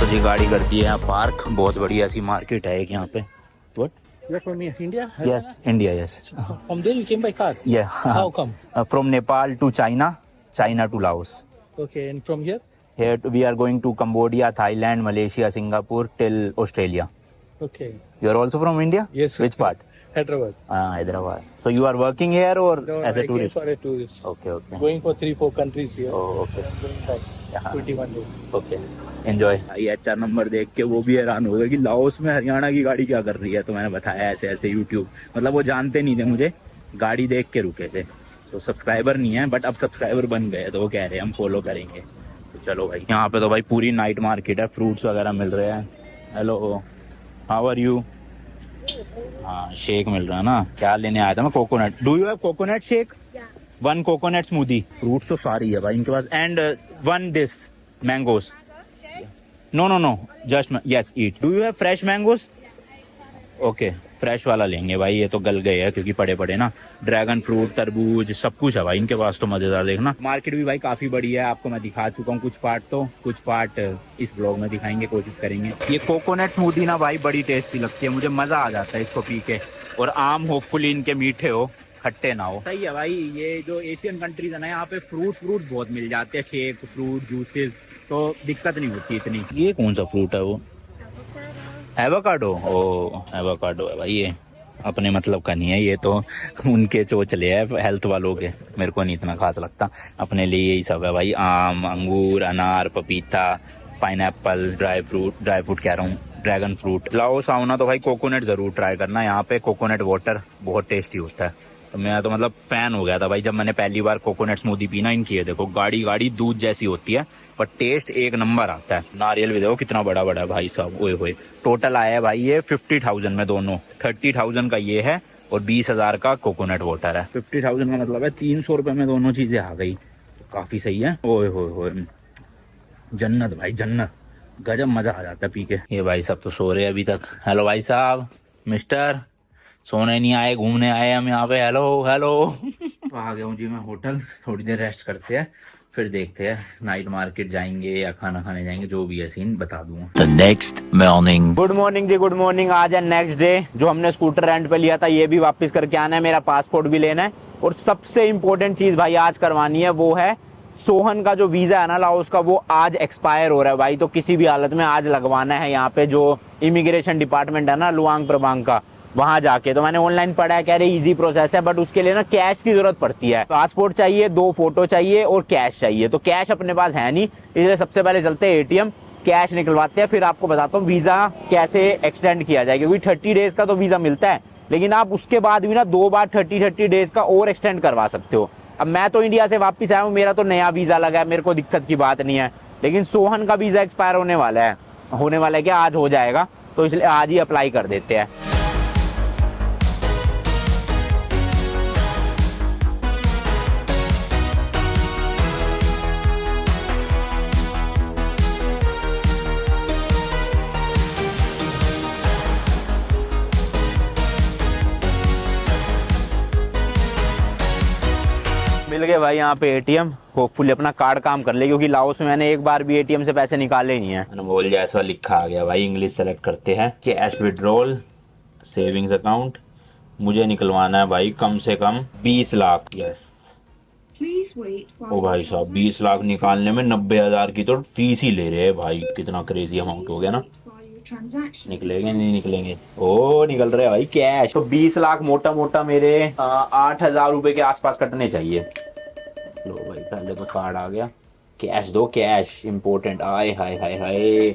तो जी गाड़ी करती है यहाँ पार्क, बहुत बढ़िया सी मार्केट है एक यहाँ पे। What? You're from India? Yes, India, yes. From there you came by car? Yeah. How come? From Nepal to China, China to Laos. Okay, and from here? Here we are going to Cambodia, Thailand, Malaysia, Singapore till Australia. Okay. You are also from India? Yes, sir. Which part? Hyderabad. Hyderabad. So you are working here or No, as a I came tourist? for a tourist. Okay, okay. Going for 3-4 countries here. Oh, okay. And going back. Yeah. 21 days. Okay enjoy. भाई अच्छा number देख के वो भी हैरान हो गए कि लाओस में हरियाणा की गाड़ी क्या कर रही है। तो मैंने बताया ऐसे ऐसे यूट्यूब, मतलब वो जानते नहीं थे मुझे, गाड़ी देख के रुके थे। तो सब्सक्राइबर नहीं है बट अब सब्सक्राइबर बन गए, तो वो कह रहे हैं हम फॉलो करेंगे। तो चलो भाई, यहाँ पे तो भाई पूरी नाइट मार्केट है, फ्रूट्स वगैरह मिल रहे हैं। Hello, how are you? हाँ शेक मिल रहा है ना। क्या लेने आया था मैं? Coconut. Do you have coconut shake? One coconut smoothie. Fruits तो सारी है भाई इनके पास। And one this mangoes. No no no, just yes eat. Do you have fresh mangoes? Okay, fresh वाला लेंगे भाई, ये तो गल गए हैं क्योंकि पड़े पड़े ना। ड्रैगन फ्रूट, तरबूज, सब कुछ है भाई इनके पास, तो मजेदार। देखना मार्केट भी भाई काफी बड़ी है, आपको मैं दिखा चुका हूँ कुछ पार्ट, तो कुछ पार्ट इस ब्लॉग में दिखाएंगे, कोशिश करेंगे। ये कोकोनट स्मूदी ना भाई बड़ी टेस्टी लगती है, मुझे मजा आ जाता है इसको पी के। और आम होपफुली इनके मीठे हो, खट्टे ना हो। सही है भाई, ये जो एशियन कंट्रीज है ना, यहाँ पे फ्रूट बहुत मिल जाते हैं, शेक, फ्रूट, जूसेस, तो दिक्कत नहीं होती इतनी। ये कौन सा फ्रूट है वो? एवोकाडो। ओ एवोकाडो है भाई, ये अपने मतलब का नहीं है, ये तो उनके चोचले है हेल्थ वालों के, मेरे को नहीं इतना खास लगता। अपने लिए यही सब है भाई, आम, अंगूर, अनार, पपीता, पाइनएप्पल, ड्राई फ्रूट कह रहा हूँ, ड्रैगन फ्रूट। लाओस आओ ना तो भाई कोकोनट जरूर ट्राई करना, यहाँ पे कोकोनट वाटर बहुत टेस्टी होता है। तो मैं तो मतलब फैन हो गया था भाई जब मैंने पहली बार कोकोनट स्मूदी पीना इनकी। है देखो, गाड़ी दूध जैसी होती है पर टेस्ट एक नंबर आता है। नारियल भी देखो कितना बड़ा बड़ा है भाई साहब, ओए होए। टोटल आया है भाई ये 50,000 में दोनों, 30,000 का ये है और 20,000 का कोकोनट वाटर है। 50,000 का मतलब है 300 रुपए में दोनों चीजें आ गई, तो काफी सही है। ओए होए, जन्नत भाई जन्नत, गजब मजा आ जाता है पी के। ये भाई सब तो सो रहे हैं अभी तक। हेलो भाई साहब, मिस्टर, सोने नहीं आए, घूमने आए हम यहाँ पे। Hello hello. तो आ गया हूँ जी मैं होटल, थोड़ी देर रेस्ट करते हैं, फिर देखते हैं नाइट मार्केट जाएंगे या खाना खाने जाएंगे, जो भी है सीन बता दूंगा। Next morning. गुड मॉर्निंग जी, गुड मॉर्निंग। आज है नेक्स्ट डे। जो हमने स्कूटर रेंट पे लिया था ये भी वापस करके आना है, मेरा पासपोर्ट भी लेना है, और सबसे इम्पोर्टेंट चीज भाई आज करवानी है, वो है सोहन का जो वीजा है ना लाओस का, वो आज एक्सपायर हो रहा है भाई। तो किसी भी हालत में आज लगवाना है यहाँ पे, जो इमिग्रेशन डिपार्टमेंट है ना लुआंग प्रबांग का, वहां जाके। तो मैंने ऑनलाइन पढ़ा है, कह रहे इजी प्रोसेस है, बट उसके लिए ना कैश की जरूरत पड़ती है। पासपोर्ट चाहिए, 2 फोटो चाहिए और कैश चाहिए। तो कैश अपने पास है नहीं, इसलिए सबसे पहले चलते हैं एटीएम, कैश निकलवाते हैं, फिर आपको बताता हूँ वीजा कैसे एक्सटेंड किया जाए। क्योंकि 30 डेज का तो वीजा मिलता है, लेकिन आप उसके बाद भी ना 2 बार 30 डेज का और एक्सटेंड करवा सकते हो। अब मैं तो इंडिया से वापस आया हूँ, मेरा तो नया वीजा लगा है, मेरे को दिक्कत की बात नहीं है। लेकिन सोहन का वीजा एक्सपायर होने वाला है क्या, आज हो जाएगा, तो इसलिए आज ही अप्लाई कर देते हैं। मिल गए भाई यहाँ पे एटीएम, होपफुली अपना कार्ड काम कर ले, क्योंकि लाओस में मैंने एक बार भी एटीएम से पैसे निकाले नहीं है। अनमोल जैसा लिखा आ गया भाई, इंग्लिश सेलेक्ट करते हैं, कैश विड्रॉल, सेविंग्स अकाउंट। मुझे निकलवाना है भाई कम से कम 20 लाख। यस ओ भाई साहब, 20 लाख निकालने में 90,000 की तो फीस ही ले रहे हैं भाई, कितना क्रेजी अमाउंट हो गया ना। निकलेंगे नहीं निकलेंगे? ओ निकल रहे हैं भाई कैश। तो 20 लाख मोटा मोटा मेरे 8,000 रुपए के आसपास कटने चाहिए। लो भाई पहले तो कार्ड आ गया, कैश दो, कैश इंपॉर्टेंट। आए हाय हाय हाय,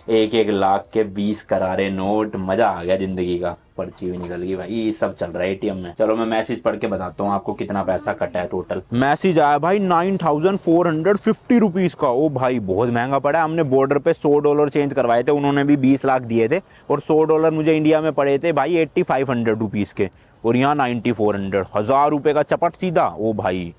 1-1 लाख के 20 करारे नोट, मजा आ गया जिंदगी का। पर्ची भी निकल गई भाई, सब चल रहा है एटीएम में। चलो मैं मैसेज पढ़ के बताता हूँ आपको कितना पैसा कटा है टोटल। मैसेज आया भाई 9,450 रुपीज का। ओ भाई बहुत महंगा पड़ा है। हमने बॉर्डर पे $100 चेंज करवाए थे, उन्होंने भी 20 लाख दिए थे, और $100 मुझे इंडिया में पड़े थे भाई 8,500 रुपीज के, और यहाँ 9,400, 1,000 रुपए का चपट सीधा। ओ भाई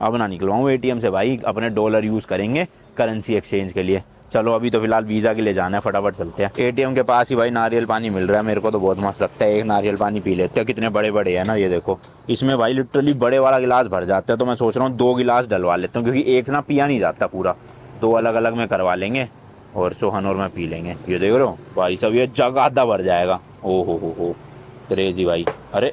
अब ना निकलवाऊँ एटीएम से भाई, अपने डॉलर यूज करेंगे करेंसी एक्सचेंज के लिए। चलो अभी तो फिलहाल वीजा के लिए जाना है, फटाफट चलते हैं। एटीएम के पास ही भाई नारियल पानी मिल रहा है, मेरे को तो बहुत मस्त लगता है। एक नारियल पानी पी लेते हैं, कितने बड़े बड़े हैं ना ये देखो। इसमें भाई लिटरली बड़े वाला गिलास भर जाता है, तो मैं सोच रहा हूँ 2 गिलास डलवा लेता हूँ, क्योंकि एक ना पिया नहीं जाता पूरा, 2 अलग अलग में करवा लेंगे। और सोहन और मैं पी लेंगे। ये देख रहे हो भाई साहब, ये जग आधा भर जाएगा। ओ हो क्रेजी भाई। अरे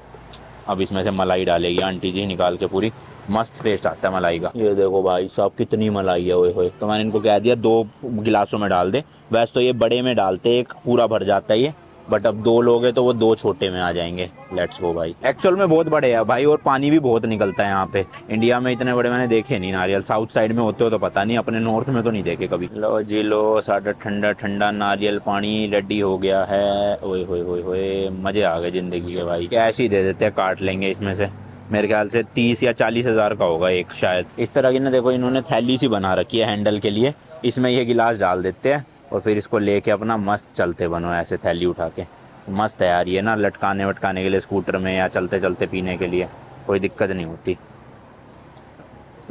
अब इसमें से मलाई डालेगी आंटी जी निकाल के पूरी, मस्त टेस्ट आता है मलाई का। ये देखो भाई साहब कितनी मलाई है, ओए होए। तो मैंने इनको कह दिया 2 गिलासों में डाल दे। वैसे तो ये बड़े में डालते, एक पूरा भर जाता है ये, बट अब 2 लोग हैं तो वो 2 छोटे में आ जाएंगे। लेट्स गो भाई। एक्चुअल में बहुत बड़े हैं भाई, और पानी भी बहुत निकलता है यहाँ पे। इंडिया में इतने बड़े मैंने देखे नहीं नारियल, साउथ साइड में होते हो तो पता नहीं, अपने नॉर्थ में तो नहीं देखे कभी। लो जी लो, साढ़ा ठंडा ठंडा नारियल पानी रेडी हो गया है। ओए होए होए होए, मजे आ गए जिंदगी के भाई। कैश ही दे देते हैं, काट लेंगे इसमें से। मेरे ख्याल से 30 या 40 हज़ार का होगा एक शायद। इस तरह की ना देखो, इन्होंने थैली सी बना रखी है हैंडल के लिए, इसमें ये गिलास डाल देते हैं और फिर इसको लेके अपना मस्त चलते बनो ऐसे थैली उठा के। मस्त है यार ये ना, लटकाने वटकाने के लिए स्कूटर में या चलते चलते पीने के लिए कोई दिक्कत नहीं होती।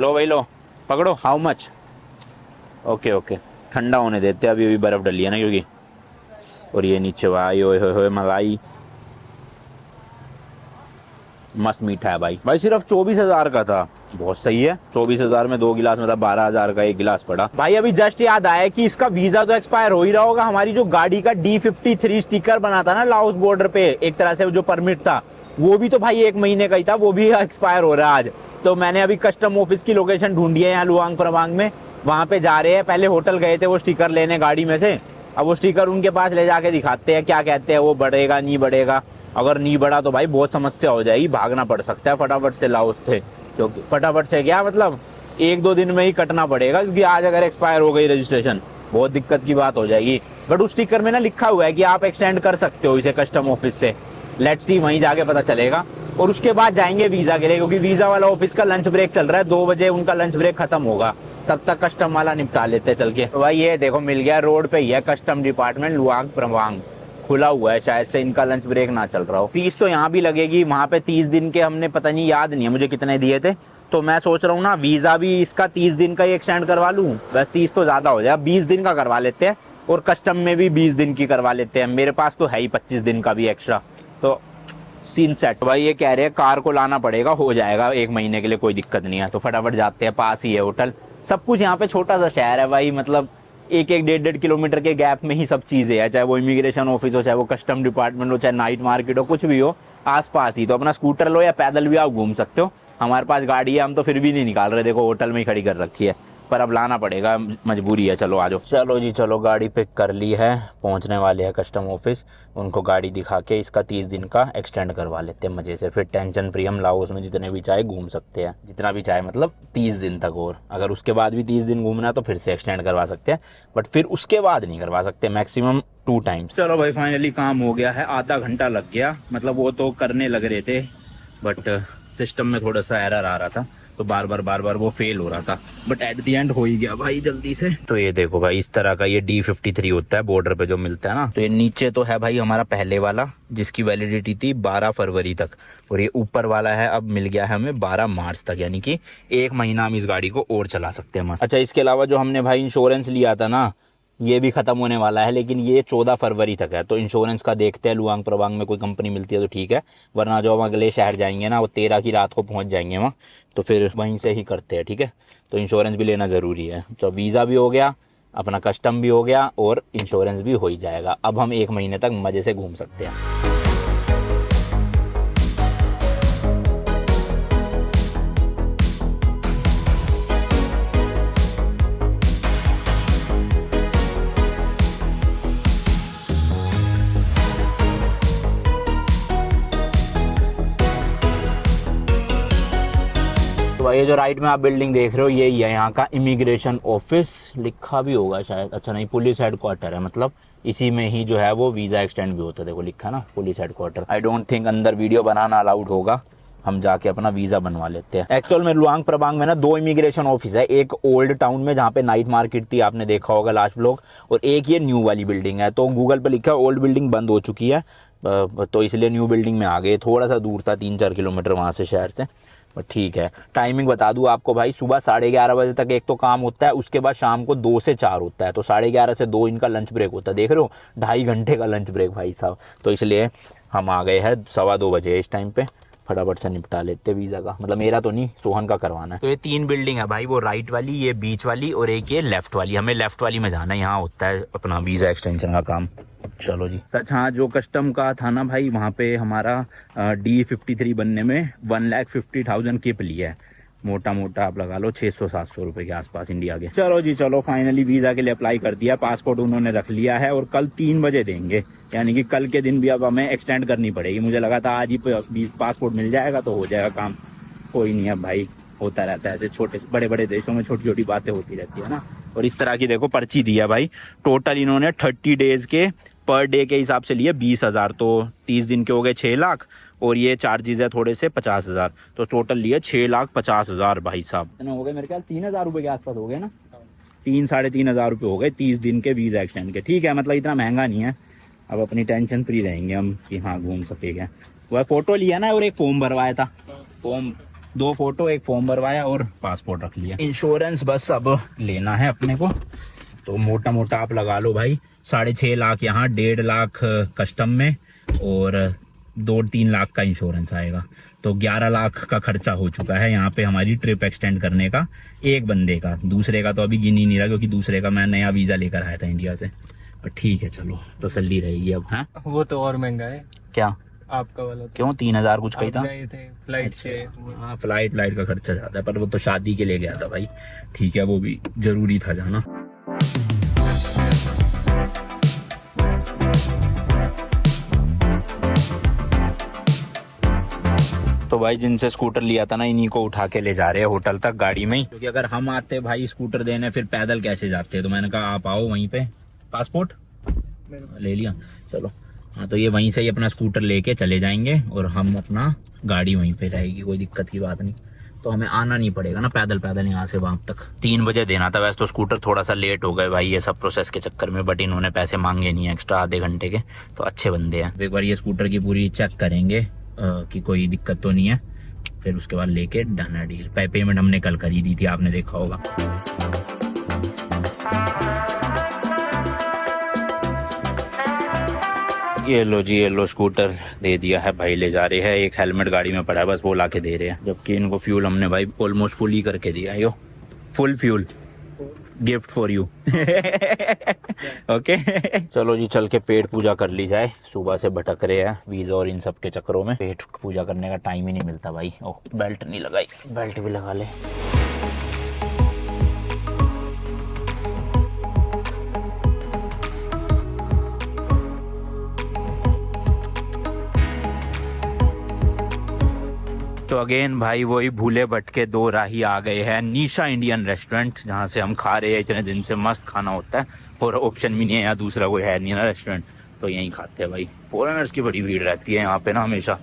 लो भाई लो, पकड़ो। How much? ओके ओके, ठंडा होने देते हैं, अभी बर्फ़ डली है ना क्योंकि। और ये नीचे भाई, ओए होए मलाई, मस्त मीठा है भाई। भाई सिर्फ 24,000 का था, बहुत सही है। 24,000 में 2 गिलास, मतलब 12,000 का एक गिलास पड़ा। भाई अभी जस्ट याद आया कि इसका वीजा तो एक्सपायर हो ही रहा होगा। हमारी जो गाड़ी का D53 स्टिकर बना था ना लाओस बॉर्डर पे, एक तरह से जो परमिट था, वो भी तो भाई 1 महीने का ही था, वो भी एक्सपायर हो रहा है आज। तो मैंने अभी कस्टम ऑफिस की लोकेशन ढूंढी है यहाँ लुआंग प्रवांग में, वहाँ पे जा रहे हैं। पहले होटल गए थे वो स्टिकर लेने गाड़ी में से, अब वो स्टिकर उनके पास ले जाके दिखाते हैं क्या कहते हैं वो, बढ़ेगा नहीं बढ़ेगा। अगर नहीं बढ़ा तो भाई बहुत समस्या हो जाएगी, भागना पड़ सकता है फटाफट से लाओस से। क्योंकि फटाफट से क्या मतलब 1-2 दिन में ही कटना पड़ेगा, क्योंकि आज अगर एक्सपायर हो गई रजिस्ट्रेशन बहुत दिक्कत की बात हो जाएगी। बट उस स्टिकर में ना लिखा हुआ है कि आप एक्सटेंड कर सकते हो इसे कस्टम ऑफिस से। लेट्स सी, वहीं जाके पता चलेगा। और उसके बाद जाएंगे वीज़ा के लिए, क्योंकि वीज़ा वाला ऑफिस का लंच ब्रेक चल रहा है, 2 बजे उनका लंच ब्रेक खत्म होगा, तब तक कस्टम वाला निपटा लेते चल के। तो भाई ये देखो मिल गया, रोड पे ही है कस्टम डिपार्टमेंट लुआंग प्रवांग, खुला हुआ है, शायद से इनका लंच ब्रेक ना चल रहा हो। फीस तो यहाँ भी लगेगी, वहाँ पे 30 दिन के हमने पता नहीं, याद नहीं है मुझे कितने दिए थे। तो मैं सोच रहा हूँ ना वीज़ा भी इसका 30 दिन का ही एक्सटेंड करवा लूँ। बस 30 तो ज़्यादा हो जाएगा, 20 दिन का करवा लेते हैं, और कस्टम में भी 20 दिन की करवा लेते हैं। मेरे पास तो है ही 25 दिन का भी एक्स्ट्रा, तो सीन सेट। भाई ये कह रहे हैं कार को लाना पड़ेगा, हो जाएगा 1 महीने के लिए, कोई दिक्कत नहीं है। तो फटाफट जाते हैं, पास ही है होटल, सब कुछ यहाँ पे। छोटा सा शहर है भाई, मतलब 1-1, 1.5 किलोमीटर के गैप में ही सब चीज़ें हैं, चाहे वो इमिग्रेशन ऑफिस हो, चाहे वो कस्टम डिपार्टमेंट हो, चाहे नाइट मार्केट हो, कुछ भी हो, आसपास ही। तो अपना स्कूटर लो या पैदल भी आप घूम सकते हो। हमारे पास गाड़ी है, हम तो फिर भी नहीं निकाल रहे, देखो होटल में ही खड़ी कर रखी है, पर अब लाना पड़ेगा, मजबूरी है। चलो आ जाओ। चलो जी चलो, गाड़ी पिक कर ली है, पहुंचने वाले हैं कस्टम ऑफिस। उनको गाड़ी दिखा के इसका 30 दिन का एक्सटेंड करवा लेते हैं मज़े से, फिर टेंशन फ्री हम लाओस में जितने भी चाहे घूम सकते हैं, जितना भी चाहे, मतलब 30 दिन तक। और अगर उसके बाद भी 30 दिन घूमना है तो फिर से एक्सटेंड करवा सकते हैं, बट फिर उसके बाद नहीं करवा सकते, मैक्सिमम 2 टाइम्स। चलो भाई फाइनली काम हो गया है, आधा घंटा लग गया, मतलब वो तो करने लग रहे थे, बट सिस्टम में थोड़ा सा एरर आ रहा था, तो बार बार वो फेल हो रहा था, बट एट द एंड हो ही गया भाई जल्दी से। तो ये देखो भाई, इस तरह का ये D53 होता है बॉर्डर पे जो मिलता है ना। तो ये नीचे तो है भाई हमारा पहले वाला, जिसकी वैलिडिटी थी 12 फरवरी तक, और ये ऊपर वाला है अब मिल गया है हमें 12 मार्च तक, यानी कि 1 महीना हम इस गाड़ी को और चला सकते हैं मस्त। अच्छा, इसके अलावा जो हमने भाई इंश्योरेंस लिया था ना, ये भी खत्म होने वाला है, लेकिन ये 14 फरवरी तक है। तो इंश्योरेंस का देखते हैं, लुआंग प्रवांग में कोई कंपनी मिलती है तो ठीक है, वरना जो हम अगले शहर जाएंगे ना, वो 13 की रात को पहुंच जाएंगे वहाँ, तो फिर वहीं से ही करते हैं, ठीक है। तो इंश्योरेंस भी लेना ज़रूरी है। तो वीज़ा भी हो गया, अपना कस्टम भी हो गया, और इंश्योरेंस भी हो ही जाएगा। अब हम 1 महीने तक मज़े से घूम सकते हैं। तो ये जो राइट में आप बिल्डिंग देख रहे हो, यही है यहाँ का इमिग्रेशन ऑफिस, लिखा भी होगा शायद, अच्छा नहीं, पुलिस हेडक्वार्टर है, मतलब इसी में ही जो है वो वीज़ा एक्सटेंड भी होता है, देखो लिखा ना police headquarter. I don't think अंदर वीडियो बनाना अलाउड होगा, हम जाके अपना वीज़ा बनवा लेते हैं। एक्चुअल में लुआंग प्रवांग में ना 2 इमिग्रेशन ऑफिस है, एक ओल्ड टाउन में जहाँ पे नाइट मार्केट थी, आपने देखा होगा लास्ट व्लॉग, और एक ये न्यू वाली बिल्डिंग है। तो गूगल पे लिखा है ओल्ड बिल्डिंग बंद हो चुकी है, तो इसलिए न्यू बिल्डिंग में आ गए। थोड़ा सा दूर था, 3-4 किलोमीटर वहाँ से शहर से, ठीक है। टाइमिंग बता दूं आपको भाई, सुबह 11:30 बजे तक एक तो काम होता है, उसके बाद शाम को 2 से 4 होता है। तो 11:30 से 2 इनका लंच ब्रेक होता है, देख रहे हो, 2.5 घंटे का लंच ब्रेक भाई साहब। तो इसलिए हम आ गए हैं 2:15 बजे इस टाइम पे, फटाफट से निपटा लेते वीज़ा का, मतलब मेरा तो नहीं, सोहन का करवाना है। तो ये 3 बिल्डिंग है भाई, वो राइट वाली, ये बीच वाली और एक ये लेफ्ट वाली। हमें लेफ्ट वाली में जाना है, यहाँ होता है अपना वीज़ा एक्सटेंशन का काम। चलो जी। सच हाँ, जो कस्टम का था ना भाई, वहाँ पे हमारा D53 बनने में 1,50,000 किप लिया है, मोटा मोटा आप लगा लो 600-700 रुपए के आसपास इंडिया के। चलो जी चलो, फाइनली वीज़ा के लिए अप्लाई कर दिया, पासपोर्ट उन्होंने रख लिया है और कल 3 बजे देंगे, यानी कि कल के दिन भी अब हमें एक्सटेंड करनी पड़ेगी। मुझे लगा था आज ही पासपोर्ट मिल जाएगा तो हो जाएगा काम, कोई नहीं। अब भाई होता रहता है ऐसे, छोटे बड़े बड़े देशों में छोटी छोटी बातें होती रहती है ना। और इस तरह की देखो पर्ची दी है भाई, टोटल इन्होंने 30 डेज के पर डे के हिसाब से लिए 20,000, तो 30 दिन के हो गए 6 लाख, और ये चार्जेस है थोड़े से 50,000, तो टोटल लिए 6,50,000 भाई साहब। इतना हो गए मेरे ख्याल 3,000 रुपये के आसपास हो गए ना, 3-3,500 रुपये हो गए 30 दिन के वीज़ा एक्सटेंड के। ठीक है, मतलब इतना महंगा नहीं है, अब अपनी टेंशन फ्री रहेंगे हम कि हाँ घूम सकेंगे। वह फ़ोटो लिया ना और एक फॉर्म भरवाया था, फॉर्म 2 फोटो 1 फॉर्म भरवाया और पासपोर्ट रख लिया। इंश्योरेंस बस अब लेना है अपने को, तो मोटा मोटा आप लगा लो भाई 6.5 लाख यहाँ, 1.5 लाख कस्टम में और 2-3 लाख का इंश्योरेंस आएगा, तो 11 लाख का खर्चा हो चुका है यहाँ पे हमारी ट्रिप एक्सटेंड करने का, एक बंदे का। दूसरे का तो अभी गिन ही नहीं रहा, क्योंकि दूसरे का मैं नया वीज़ा लेकर आया था इंडिया से। और ठीक है चलो, तसल्ली रहेगी अब। हाँ वो तो और महंगा है क्या आपका वाला तो। क्यों 3,000 कुछ कही था? फ्लाइट से। हाँ फ्लाइट का खर्चा ज्यादा है, पर वो तो शादी के लिए गया था भाई, ठीक है वो भी जरूरी था जाना। तो भाई जिनसे स्कूटर लिया था ना, इन्हीं को उठा के ले जा रहे हैं होटल तक गाड़ी में ही, क्योंकि अगर हम आते भाई स्कूटर देने फिर पैदल कैसे जाते। तो मैंने कहा आप आओ वहीं पे, पासपोर्ट ले लिया चलो। हाँ तो ये वहीं से ही अपना स्कूटर लेके चले जाएंगे और हम अपना गाड़ी वहीं पे रहेगी, कोई दिक्कत की बात नहीं। तो हमें आना नहीं पड़ेगा ना पैदल यहाँ से वहां तक। 3 बजे देना था वैसे तो स्कूटर, थोड़ा सा लेट हो गए भाई ये सब प्रोसेस के चक्कर में, बट इन्होंने पैसे मांगे नहीं एक्स्ट्रा आधे घंटे के, तो अच्छे बंदे हैं। एक बार ये स्कूटर की पूरी चेक करेंगे कि कोई दिक्कत तो नहीं है, फिर उसके बाद लेके डन है डील। पेमेंट हमने कल कर ही दी थी, आपने देखा होगा। ये लो जी, ये लो स्कूटर दे दिया है भाई, ले जा रहे हैं। एक हेलमेट गाड़ी में पड़ा है, बस वो ला के दे रहे हैं, जबकि इनको फ्यूल हमने भाई ऑलमोस्ट फुल ही करके दिया है। Yo full fuel gift for you. Okay चलो जी, चल के पेट पूजा कर ली जाए। सुबह से भटक रहे हैं वीज़ा और इन सब के चक्करों में, पेट पूजा करने का टाइम ही नहीं मिलता भाई। ओह बेल्ट नहीं लगाई, बेल्ट भी लगा ले। तो अगेन भाई वही भूले भटके 2 राही आ गए हैं निशा इंडियन रेस्टोरेंट, जहाँ से हम खा रहे हैं इतने दिन से। मस्त खाना होता है और ऑप्शन भी नहीं है यहाँ, दूसरा कोई है नहीं ना रेस्टोरेंट, तो यहीं खाते हैं भाई। फॉरेनर्स की बड़ी भीड़ रहती है यहाँ पे ना हमेशा,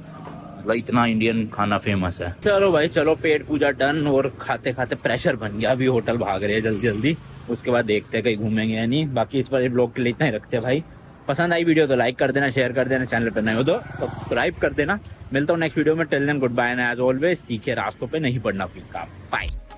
मतलब इतना इंडियन खाना फेमस है। चलो भाई चलो, पेट पूजा डन, और खाते खाते प्रेशर बन गया, अभी होटल भाग रहे हैं जल्दी जल्दी, उसके बाद देखते हैं कहीं घूमेंगे या नहीं। बाकी इस पर ब्लॉग के लिए इतना ही रखते हैं भाई। पसंद आई वीडियो तो लाइक कर देना, शेयर कर देना, चैनल पर नए हो तो सब्सक्राइब कर देना। मिलता हूँ नेक्स्ट वीडियो में, till then good bye, and as always तीखे रास्तों पे नहीं पड़ना फिर का। बाय।